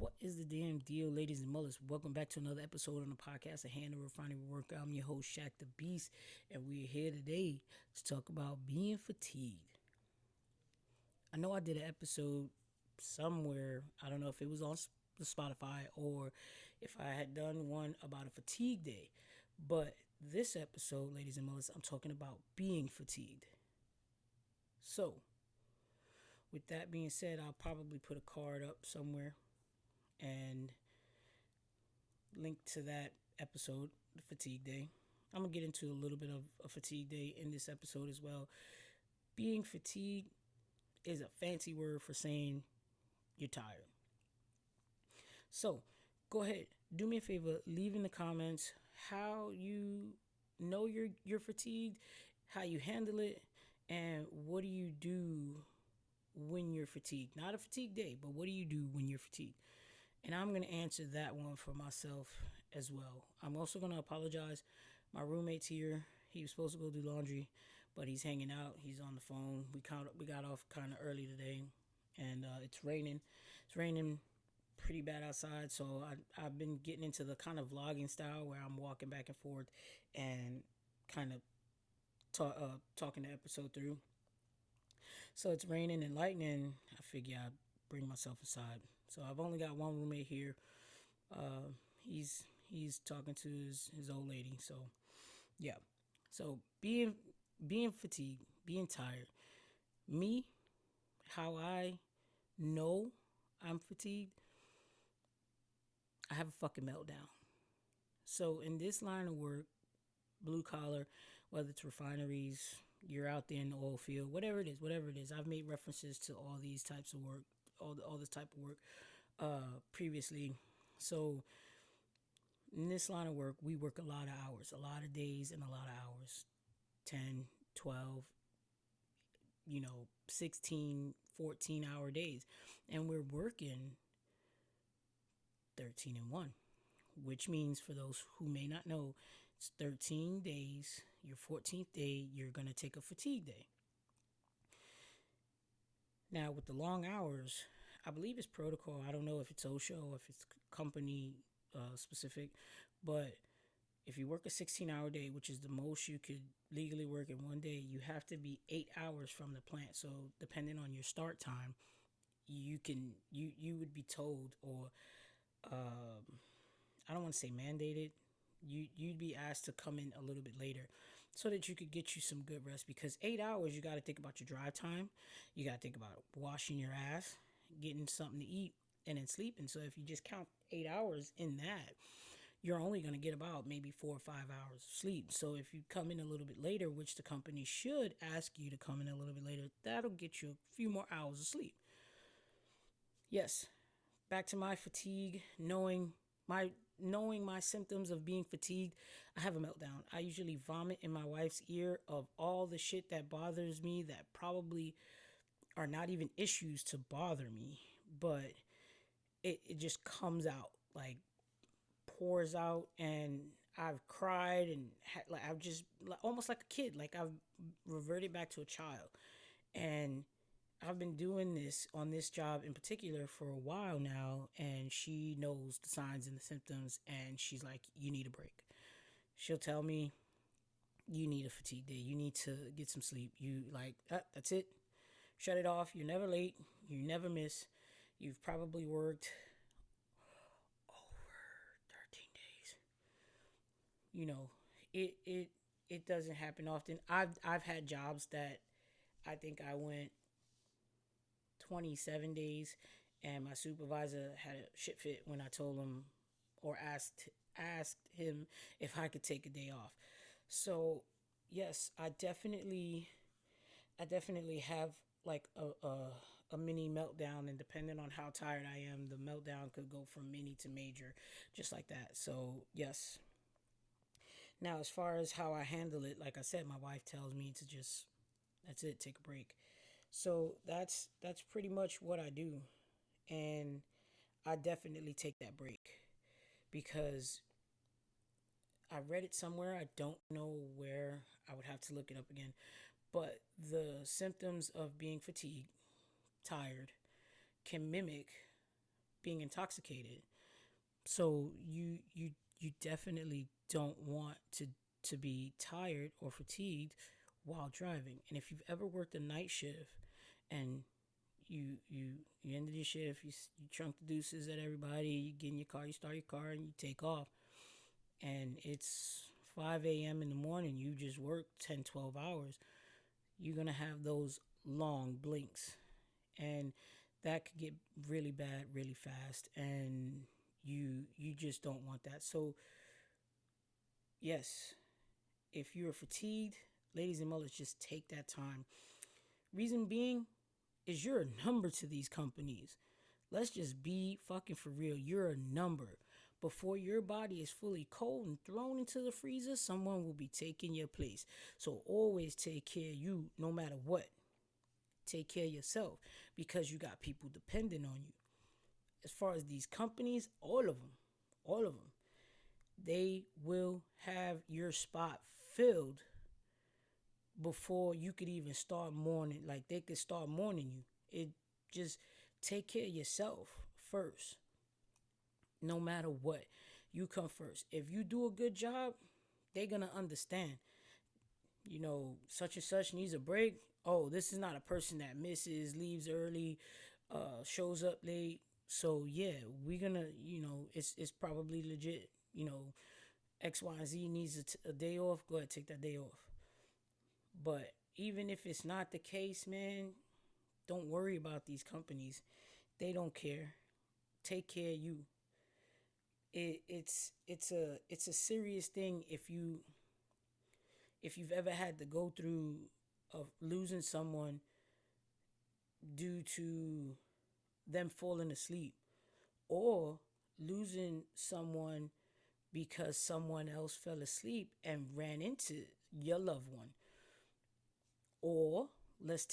What is the damn deal, ladies and mullets? Welcome back to another episode on the podcast, A Hand of Refinery Work. I'm your host, Shaq the Beast, and we're here today to talk about being fatigued. I know I did an episode somewhere, I don't know if it was on Spotify or if I had done one about a fatigue day, but this episode, ladies and mullets, I'm talking about being fatigued. So, with that being said, I'll probably put a card up somewhere and link to that episode, the fatigue day. I'm gonna get into a little bit of a fatigue day in this episode as well. Being fatigued is a fancy word for saying you're tired. So go ahead, do me a favor, leave in the comments how you know you're fatigued, how you handle it, and what do you do when you're fatigued. Not a fatigue day, but what do you do when you're fatigued? And I'm going to answer that one for myself as well. I'm also going to apologize. My roommate's here. He was supposed to go do laundry, but he's hanging out. He's on the phone. We got off kind of early today, and it's raining. It's raining pretty bad outside, so I've been getting into the kind of vlogging style where I'm walking back and forth and kind of talking the episode through. So it's raining and lightning. I figure I'd bring myself inside. So I've only got one roommate here. Uh, he's talking to his old lady. So yeah. So being fatigued, being tired. Me, how I know I'm fatigued, I have a fucking meltdown. So in this line of work, blue collar, whether it's refineries, you're out there in the oil field, whatever it is. I've made references to all these types of work, all this type of work previously. So in this line of work, we work a lot of hours, a lot of days and a lot of hours. 10, 12, 16, 14-hour days. And we're working 13 and 1, which means for those who may not know, it's 13 days. Your 14th day, you're going to take a fatigue day. Now, with the long hours, I believe it's protocol. I don't know if it's OSHA or if it's company specific, but if you work a 16-hour day, which is the most you could legally work in one day, you have to be 8 hours from the plant. So depending on your start time, you would be told, or I don't want to say mandated. You'd be asked to come in a little bit later so that you could get you some good rest, because 8 hours, you got to think about your drive time, you got to think about washing your ass, getting something to eat, and then sleeping. So if you just count 8 hours in that, you're only going to get about maybe 4 or 5 hours of sleep. So if you come in a little bit later, which the company should ask you to come in a little bit later, that'll get you a few more hours of sleep. Yes, back to my fatigue, knowing my symptoms of being fatigued, I have a meltdown. I usually vomit in my wife's ear of all the shit that bothers me that probably are not even issues to bother me, but it just comes out, like pours out, and I've cried and like I've just like, almost like a kid, like I've reverted back to a child. And I've been doing this on this job in particular for a while now, and she knows the signs and the symptoms, and she's like, "You need a break." She'll tell me, "You need a fatigue day. You need to get some sleep. You like that's it. Shut it off. You're never late. You never miss. You've probably worked over 13 days. You know, it doesn't happen often. I've had jobs that I think I went 27 days, and my supervisor had a shit fit when I told him, or asked him if I could take a day off. So yes, I definitely have like a mini meltdown, and depending on how tired I am, the meltdown could go from mini to major, just like that. So yes. Now, as far as how I handle it, like I said, my wife tells me to just, that's it, take a break. So that's pretty much what I do, and I definitely take that break because I read it somewhere. I don't know where. I would have to look it up again. But the symptoms of being fatigued, tired, can mimic being intoxicated. So you definitely don't want to be tired or fatigued while driving. And if you've ever worked a night shift and you ended your shift, you trunk the deuces at everybody, you get in your car, you start your car, and you take off, and it's 5 a.m. in the morning, you just work 10, 12 hours, you're going to have those long blinks. And that could get really bad really fast. And you just don't want that. So, yes, if you're fatigued, ladies and mullets, just take that time. Reason being is you're a number to these companies. Let's just be fucking for real. You're a number. Before your body is fully cold and thrown into the freezer, someone will be taking your place. So always take care of you no matter what. Take care of yourself because you got people depending on you. As far as these companies, all of them, they will have your spot filled before you could even start mourning. Like they could start mourning you. It just take care of yourself first. No matter what, you come first. If you do a good job, they're gonna understand. Such and such needs a break. Oh, this is not a person that misses, leaves early, shows up late. So yeah, we're gonna, it's probably legit. X, Y, and Z needs a day off. Go ahead, take that day off. But even if it's not the case, man, don't worry about these companies. They don't care. Take care of you. It's a serious thing if you've ever had to go through of losing someone due to them falling asleep, or losing someone because someone else fell asleep and ran into your loved one. Or let's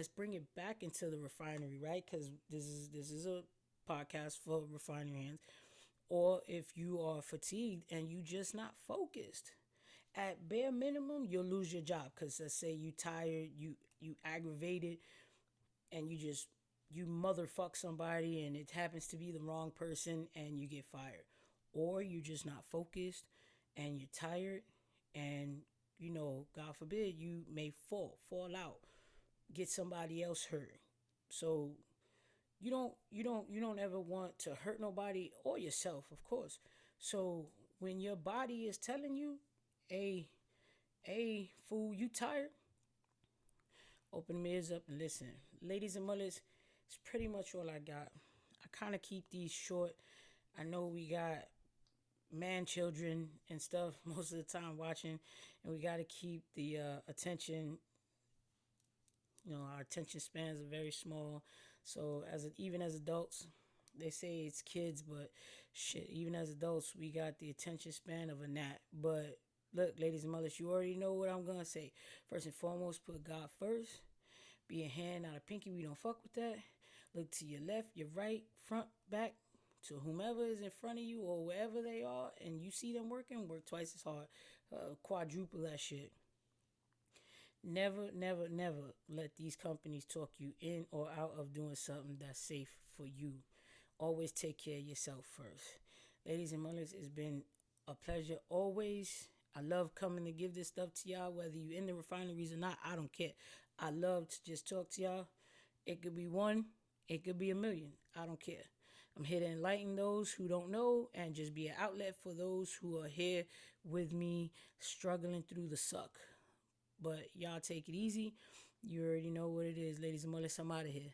bring it back into the refinery, right? Because this is a podcast for refinery hands. Or if you are fatigued and you just not focused, at bare minimum you'll lose your job. Because let's say you tired, you aggravated, and you motherfuck somebody and it happens to be the wrong person and you get fired. Or you just not focused and you're tired, and God forbid, you may fall out, get somebody else hurt. So you don't ever want to hurt nobody or yourself, of course. So when your body is telling you, hey, fool, you tired, open them ears up and listen. Ladies and mothers, it's pretty much all I got. I kind of keep these short. I know we got man children and stuff most of the time watching, and we got to keep the attention. Our attention spans are very small. So even as adults, they say it's kids, but shit, even as adults, we got the attention span of a gnat. But look, ladies and mothers, you already know what I'm gonna say. First and foremost, put God first. Be a hand, not a pinky. We don't fuck with that. Look to your left, your right, front, back, to whomever is in front of you or wherever they are, and you see them working, work twice as hard. Quadruple that shit. Never, never, never let these companies talk you in or out of doing something that's safe for you. Always take care of yourself first. Ladies and mothers, it's been a pleasure always. I love coming to give this stuff to y'all, whether you in the refineries or not. I don't care. I love to just talk to y'all. It could be one, it could be a million. I don't care. I'm here to enlighten those who don't know and just be an outlet for those who are here with me struggling through the suck. But y'all take it easy. You already know what it is, ladies and mothers. I'm out of here.